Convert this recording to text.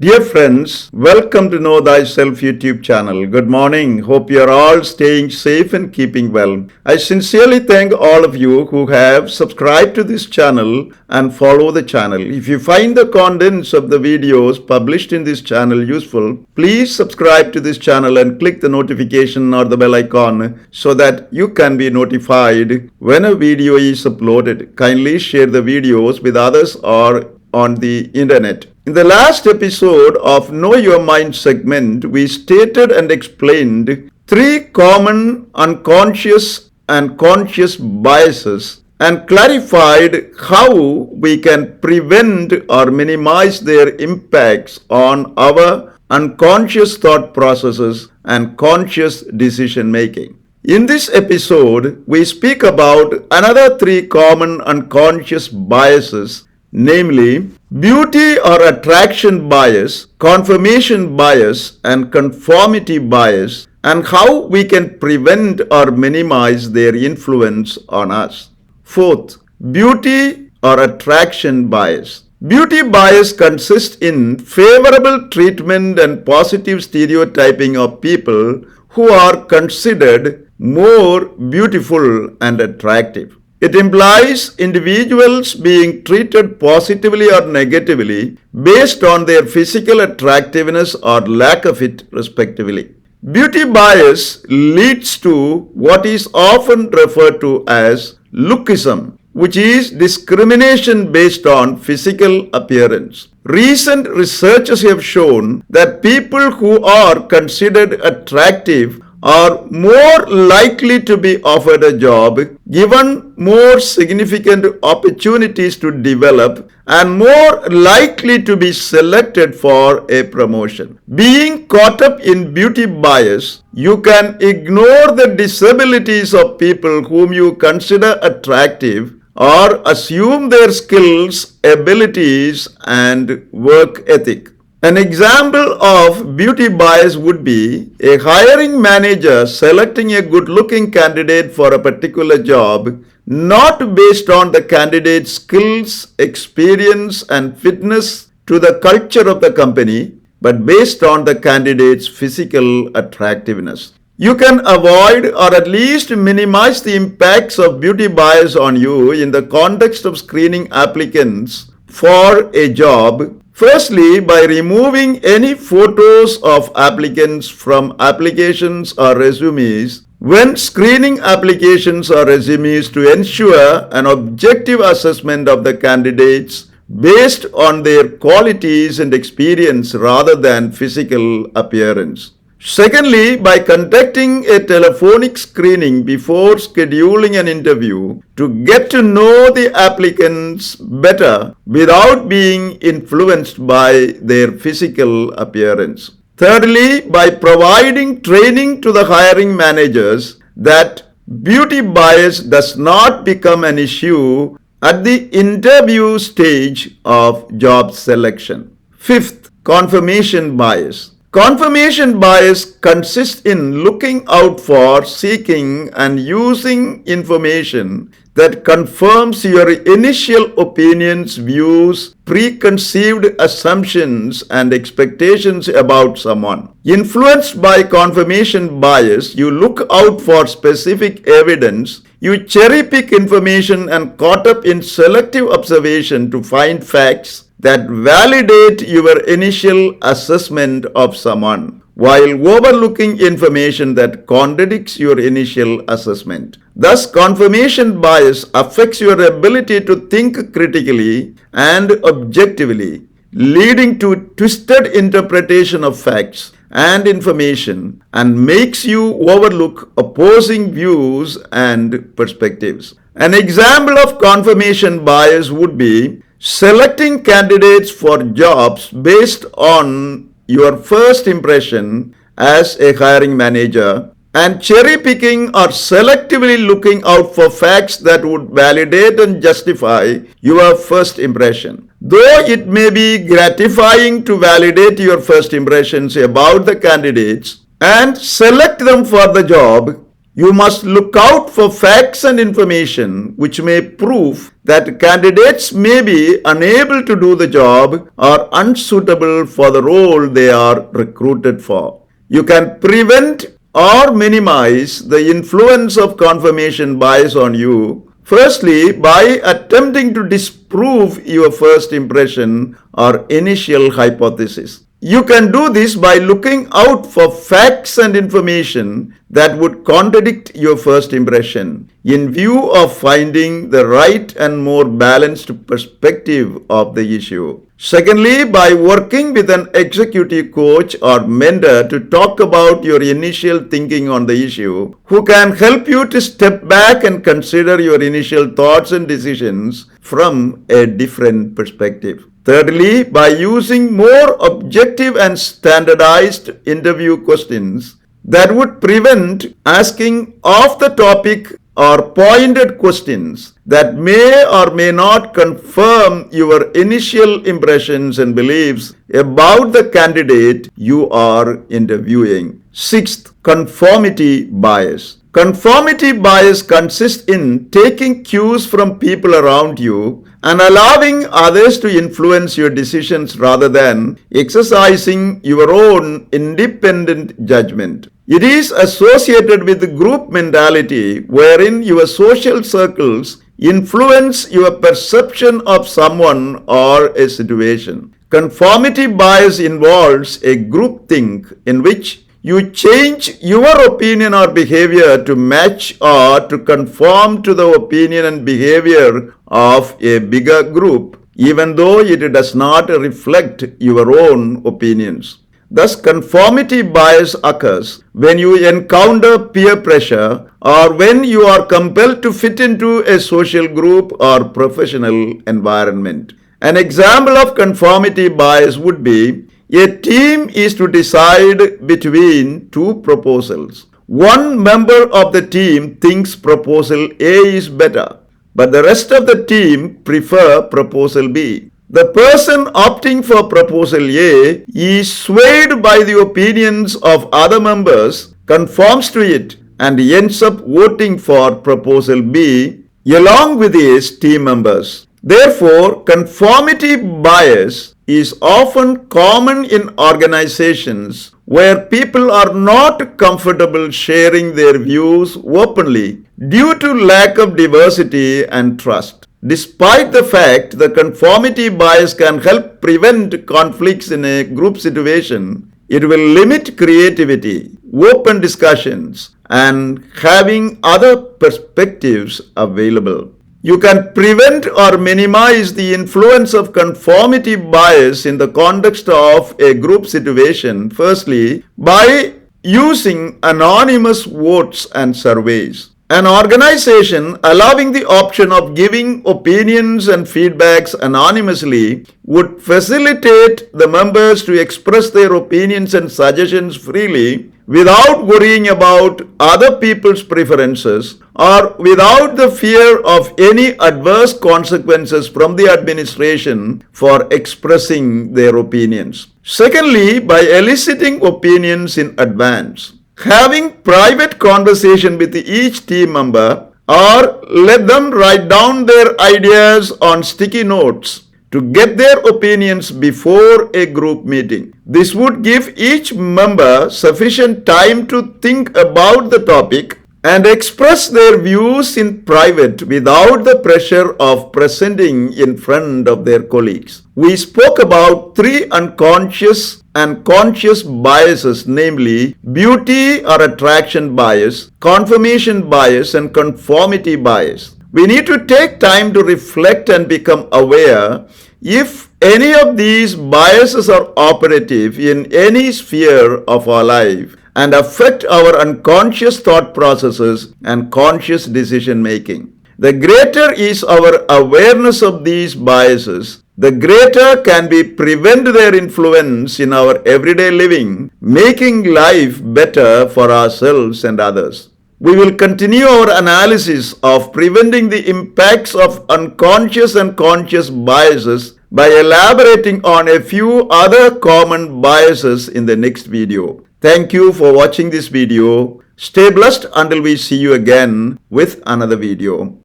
Dear friends, welcome to Know Thyself YouTube Channel. Good morning. Hope you are all staying safe and keeping well. I sincerely thank all of you who have subscribed to this channel and follow the channel. If you find the contents of the videos published in this channel useful, please subscribe to this channel and click the notification or the bell icon so that you can be notified when a video is uploaded. Kindly share the videos with others or on the internet. In the last episode of Know Your Mind segment, we stated and explained three common unconscious and conscious biases and clarified how we can prevent or minimize their impacts on our unconscious thought processes and conscious decision making. In this episode, we speak about another three common unconscious biases, namely beauty or attraction bias, confirmation bias, and conformity bias, and how we can prevent or minimize their influence on us. Fourth, beauty or attraction bias. Beauty bias consists in favorable treatment and positive stereotyping of people who are considered more beautiful and attractive. It implies individuals being treated positively or negatively based on their physical attractiveness or lack of it, respectively. Beauty bias leads to what is often referred to as lookism, which is discrimination based on physical appearance. Recent researches have shown that people who are considered attractive are more likely to be offered a job, given more significant opportunities to develop, and more likely to be selected for a promotion. Being caught up in beauty bias, you can ignore the disabilities of people whom you consider attractive or assume their skills, abilities, and work ethic. An example of beauty bias would be a hiring manager selecting a good-looking candidate for a particular job, not based on the candidate's skills, experience, and fitness to the culture of the company, but based on the candidate's physical attractiveness. You can avoid or at least minimize the impacts of beauty bias on you in the context of screening applicants for a job. Firstly, by removing any photos of applicants from applications or resumes when screening applications or resumes to ensure an objective assessment of the candidates based on their qualities and experience rather than physical appearance. Secondly, by conducting a telephonic screening before scheduling an interview to get to know the applicants better without being influenced by their physical appearance. Thirdly, by providing training to the hiring managers that beauty bias does not become an issue at the interview stage of job selection. Fifth, confirmation bias. Confirmation bias consists in looking out for, seeking, and using information that confirms your initial opinions, views, preconceived assumptions, and expectations about someone. Influenced by confirmation bias, you look out for specific evidence. You cherry-pick information and caught up in selective observation to find facts that validate your initial assessment of someone, while overlooking information that contradicts your initial assessment. Thus, confirmation bias affects your ability to think critically and objectively, leading to twisted interpretation of facts and information, and makes you overlook opposing views and perspectives. An example of confirmation bias would be selecting candidates for jobs based on your first impression as a hiring manager and cherry-picking or selectively looking out for facts that would validate and justify your first impression. Though it may be gratifying to validate your first impressions about the candidates and select them for the job, You must look out for facts and information which may prove that candidates may be unable to do the job or unsuitable for the role they are recruited for. You can prevent or minimize the influence of confirmation bias on you, firstly, by attempting to disprove your first impression or initial hypothesis. You can do this by looking out for facts and information that would contradict your first impression in view of finding the right and more balanced perspective of the issue. Secondly, by working with an executive coach or mentor to talk about your initial thinking on the issue, who can help you to step back and consider your initial thoughts and decisions from a different perspective. Thirdly, by using more objective and standardized interview questions that would prevent asking off the topic or pointed questions that may or may not confirm your initial impressions and beliefs about the candidate you are interviewing. Sixth, conformity bias. Conformity bias consists in taking cues from people around you and allowing others to influence your decisions rather than exercising your own independent judgment. It is associated with the group mentality wherein your social circles influence your perception of someone or a situation. Conformity bias involves a groupthink in which you change your opinion or behavior to match or to conform to the opinion and behavior of a bigger group, even though it does not reflect your own opinions. Thus, conformity bias occurs when you encounter peer pressure or when you are compelled to fit into a social group or professional environment. An example of conformity bias would be a team is to decide between two proposals. One member of the team thinks proposal A is better, but the rest of the team prefer proposal B. The person opting for proposal A is swayed by the opinions of other members, conforms to it, and ends up voting for proposal B along with his team members. Therefore, conformity bias is often common in organizations where people are not comfortable sharing their views openly due to lack of diversity and trust. Despite the fact the conformity bias can help prevent conflicts in a group situation, it will limit creativity, open discussions, and having other perspectives available. You can prevent or minimize the influence of conformity bias in the context of a group situation, firstly, by using anonymous votes and surveys. An organization allowing the option of giving opinions and feedbacks anonymously would facilitate the members to express their opinions and suggestions freely without worrying about other people's preferences or without the fear of any adverse consequences from the administration for expressing their opinions. Secondly, by eliciting opinions in advance. Having private conversation with each team member or let them write down their ideas on sticky notes to get their opinions before a group meeting. This would give each member sufficient time to think about the topic and express their views in private without the pressure of presenting in front of their colleagues. We spoke about three unconscious and conscious biases, namely beauty or attraction bias, confirmation bias, and conformity bias. We need to take time to reflect and become aware if any of these biases are operative in any sphere of our life and affect our unconscious thought processes and conscious decision making. The greater is our awareness of these biases, the greater can we prevent their influence in our everyday living, making life better for ourselves and others. We will continue our analysis of preventing the impacts of unconscious and conscious biases by elaborating on a few other common biases in the next video. Thank you for watching this video. Stay blessed until we see you again with another video.